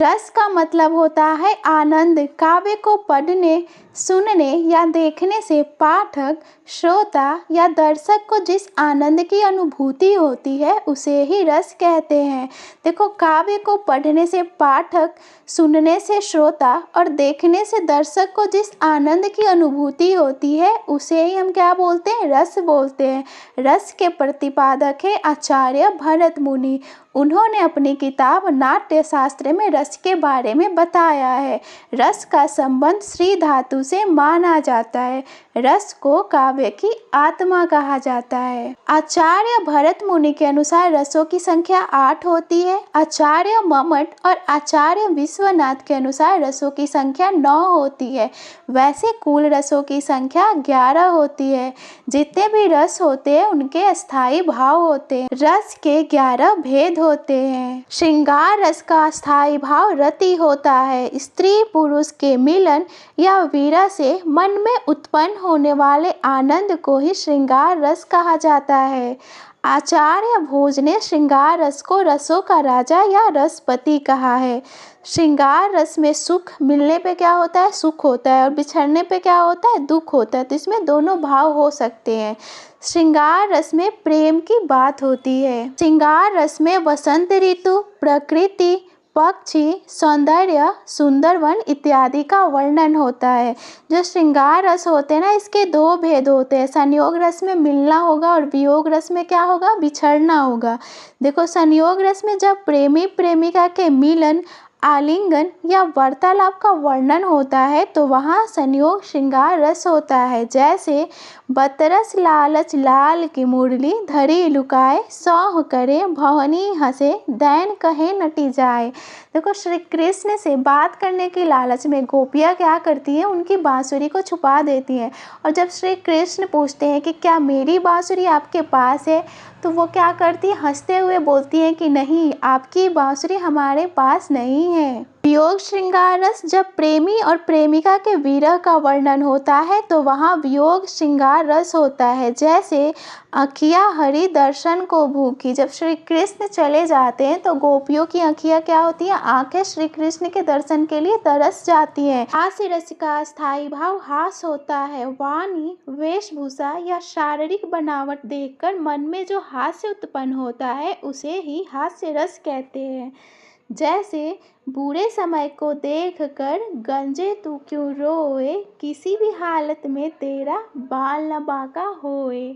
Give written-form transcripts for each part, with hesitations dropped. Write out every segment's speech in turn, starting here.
रस का मतलब होता है आनंद। काव्य को पढ़ने, सुनने या देखने से पाठक, श्रोता या दर्शक को जिस आनंद की अनुभूति होती है उसे ही रस कहते हैं। देखो, काव्य को पढ़ने से पाठक, सुनने से श्रोता और देखने से दर्शक को जिस आनंद की अनुभूति होती है उसे ही हम क्या बोलते हैं? रस बोलते हैं। रस के प्रतिपादक है आचार्य भरत मुनि। उन्होंने अपनी किताब नाट्य शास्त्र में रस के बारे में बताया है। रस का संबंध श्री धातु से माना जाता है। रस को काव्य की आत्मा कहा जाता है। आचार्य भरत मुनि के अनुसार रसों की संख्या 8 होती है। आचार्य मम्मट और आचार्य विश्वनाथ के अनुसार रसों की संख्या 9 होती है। वैसे कुल रसों की संख्या 11 होती है। जितने भी रस होते हैं उनके अस्थायी भाव होते हैं। रस के 11 भेद होते हैं। श्रृंगार रस का स्थायी भाव रति होता है। स्त्री पुरुष के मिलन या विरह से मन में उत्पन्न होने वाले आनंद को ही श्रृंगार रस कहा जाता है। आचार्य भोज ने श्रृंगार रस को रसों का राजा या रसपति कहा है। श्रृंगार रस में सुख मिलने पे क्या होता है? सुख होता है, और बिछड़ने पे क्या होता है? दुख होता है। तो इसमें दोनों भाव हो सकते हैं। श्रृंगार रस में प्रेम की बात होती है। श्रृंगार रस में वसंत ऋतु, प्रकृति, पक्षी, सौंदर्य, सुंदर वन इत्यादि का वर्णन होता है। जो श्रृंगार रस होते हैं ना, इसके 2 भेद होते हैं। संयोग रस में मिलना होगा और वियोग रस में क्या होगा? बिछड़ना होगा। देखो, संयोग रस में जब प्रेमी प्रेमिका के मिलन, आलिंगन या वार्तालाप का वर्णन होता है तो वहाँ संयोग श्रृंगार रस होता है। जैसे बतरस लालच लाल की मुरली, धरी लुकाए सौह करे, भवनी हंसे दैन कहे नटी जाए। देखो, श्री कृष्ण से बात करने की लालच में गोपियाँ क्या करती हैं? उनकी बांसुरी को छुपा देती हैं। और जब श्री कृष्ण पूछते हैं कि क्या मेरी बांसुरी आपके पास है, तो वो क्या करती है? हंसते हुए बोलती हैं कि नहीं, आपकी बांसुरी हमारे पास नहीं है। वियोग श्रृंगार रस जब प्रेमी और प्रेमिका के विरह का वर्णन होता है तो वहाँ वियोग श्रृंगार रस होता है। जैसे अखियाँ हरि दर्शन को भूखी, जब श्री कृष्ण चले जाते हैं तो गोपियों की अखियाँ क्या होती हैं? आंखें श्री कृष्ण के दर्शन के लिए तरस जाती हैं। हास्य रस का स्थायी भाव हास होता है। वाणी, वेशभूषा या शारीरिक बनावट देखकर मन में जो हास्य उत्पन्न होता है उसे ही हास्य रस कहते हैं। जैसे बुरे समय को देख कर गंजे तू क्यों रोए, किसी भी हालत में तेरा बाल न बांका होए।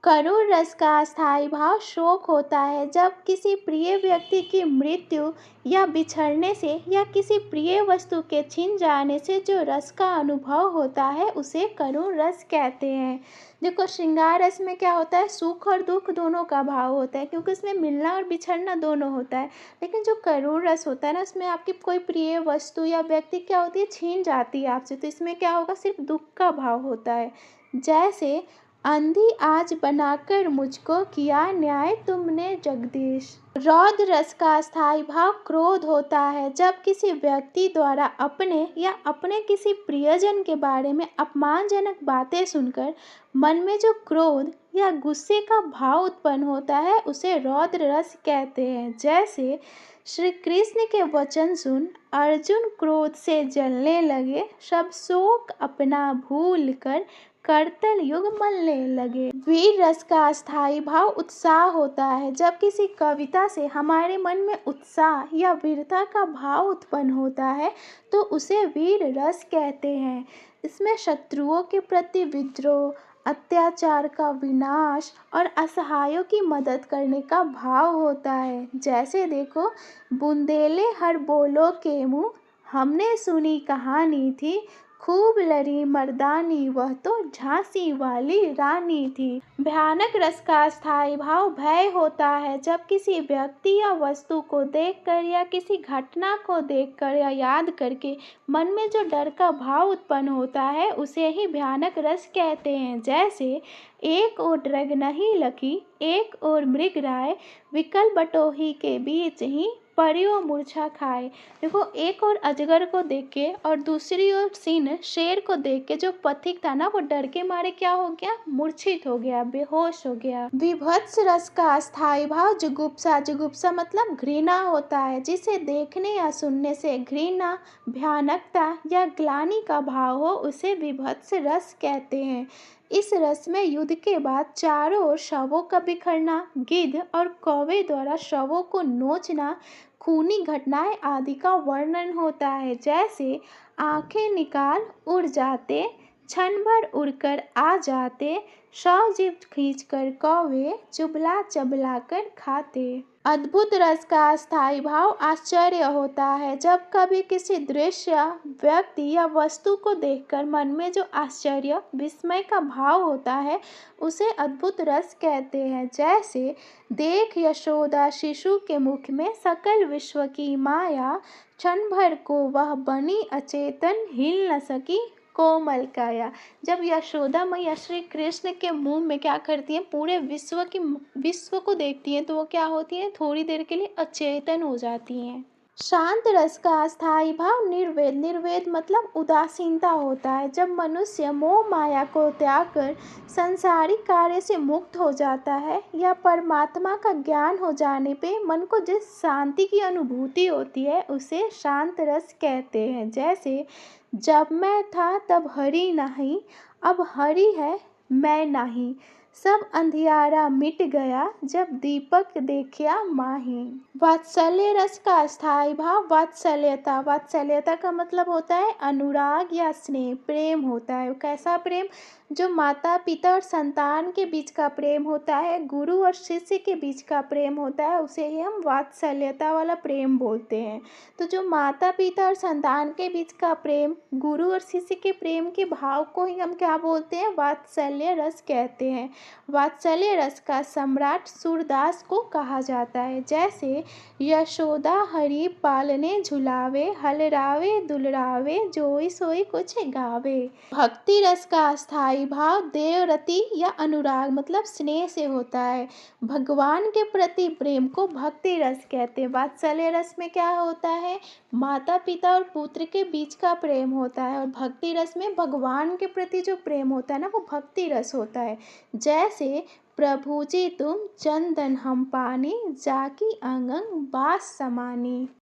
करुण रस का स्थायी भाव शोक होता है। जब किसी प्रिय व्यक्ति की मृत्यु या बिछड़ने से या किसी प्रिय वस्तु के छिन जाने से जो रस का अनुभव होता है उसे करुण रस कहते हैं। देखो, श्रृंगार रस में क्या होता है? सुख और दुख दोनों का भाव होता है, क्योंकि इसमें मिलना और बिछड़ना दोनों होता है। लेकिन जो करुण रस होता है ना, उसमें आपकी कोई प्रिय वस्तु या व्यक्ति क्या होती है? छीन जाती है आपसे, तो इसमें क्या होगा? सिर्फ दुख का भाव होता है। जैसे अंधी आज बनाकर मुझको किया न्याय तुमने जगदीश। रौद्र रस का स्थायी भाव क्रोध होता है। जब किसी व्यक्ति द्वारा अपने या अपने किसी प्रियजन के बारे में अपमानजनक बातें सुनकर मन में जो क्रोध या गुस्से का भाव उत्पन्न होता है उसे रौद्र रस कहते हैं। जैसे श्री कृष्ण के वचन सुन अर्जुन क्रोध से जलने लगे, सब शोक अपना भूल कर करतल युग मलने लगे। वीर रस का स्थायी भाव उत्साह होता है। जब किसी कविता से हमारे मन में उत्साह या वीरता का भाव उत्पन्न होता है तो उसे वीर रस कहते हैं। इसमें शत्रुओं के प्रति विद्रोह, अत्याचार का विनाश और असहायों की मदद करने का भाव होता है। जैसे देखो, बुंदेले हर बोलो के मुँह, हमने सुनी कहानी थी, खूब लड़ी मर्दानी वह तो झांसी वाली रानी थी। भयानक रस का स्थायी भाव भय होता है। जब किसी व्यक्ति या वस्तु को देखकर या किसी घटना को देखकर या याद करके मन में जो डर का भाव उत्पन्न होता है उसे ही भयानक रस कहते हैं। जैसे एक ओर ड्रग नहीं लकी, एक ओर मृग राय, विकल बटोही के बीच ही परियों मूर्छा खाए। देखो, एक ओर अजगर को देख के और दूसरी ओर सिंह शेर को देख के जो पथिक था ना, वो डर के मारे क्या हो गया, मूर्छित हो गया, बेहोश हो गया। विभत्स रस का अस्थायी भाव जुगुप्सा। जुगुप्सा मतलब घृणा होता है, जिसे देखने या सुनने से घृणा, भयानकता या ग्लानि का भाव हो, उसे विभत्स रस कहते हैं। इस रस में युद्ध के बाद चारों ओर शवों का बिखरना, गिद्ध और कौवे द्वारा शवों को नोचना, खूनी घटनाएं आदि का वर्णन होता है। जैसे आंखें निकाल उड़ जाते, क्षण भर उड़कर आ जाते, शव जीभ खींचकर कौवे चुबला चबला कर खाते। अद्भुत रस का अस्थायी भाव आश्चर्य होता है। जब कभी किसी दृश्य, व्यक्ति या वस्तु को देखकर मन में जो आश्चर्य, विस्मय का भाव होता है, उसे अद्भुत रस कहते हैं। जैसे देख यशोदा शिशु के मुख में सकल विश्व की माया, क्षण भर को वह बनी अचेतन, हिल न सकी कोमल काया। जब यशोदा मैया श्री कृष्ण के मुंह में क्या करती हैं, पूरे विश्व को देखती हैं, तो वो क्या होती हैं, थोड़ी देर के लिए अचेतन हो जाती हैं। शांत रस का अस्थायी भाव निर्वेद। निर्वेद मतलब उदासीनता होता है। जब मनुष्य मोह माया को त्याग कर संसारिक कार्य से मुक्त हो जाता है या परमात्मा का ज्ञान हो जाने पे मन को जिस शांति की अनुभूति होती है, उसे शांत रस कहते हैं। जैसे जब मैं था तब हरि नहीं, अब हरि है मैं नहीं, सब अंधियारा मिट गया, जब दीपक देखिया माही। वात्सल्य रस का अस्थायी भाव वात्सल्यता। वात्सल्यता का मतलब होता है अनुराग या स्नेह, प्रेम होता है। कैसा प्रेम? जो माता पिता और संतान के बीच का प्रेम होता है, गुरु और शिष्य के बीच का प्रेम होता है, उसे ही हम वात्सल्यता वाला प्रेम बोलते हैं। तो जो माता पिता और संतान के बीच का प्रेम, गुरु और शिष्य के प्रेम के भाव को ही हम क्या बोलते हैं, वात्सल्य रस कहते हैं। वात्सल्य रस का सम्राट सूरदास को कहा जाता है। जैसे यशोदा हरि पालने झुलावे, हलरावे दुलरावे, जोई सोई कुछ गावे। भक्ति रस का अस्थायी भाव देवरति या अनुराग मतलब स्नेह से होता है। भगवान के प्रति प्रेम को भक्ति रस कहते हैं। वात्सल्य रस में क्या होता है, माता पिता और पुत्र के बीच का प्रेम होता है, और भक्ति रस में भगवान के प्रति जो प्रेम होता है ना, वो भक्ति रस होता है। जैसे प्रभु जी तुम चंदन हम पानी, जाकी अंग अंग बास समानी।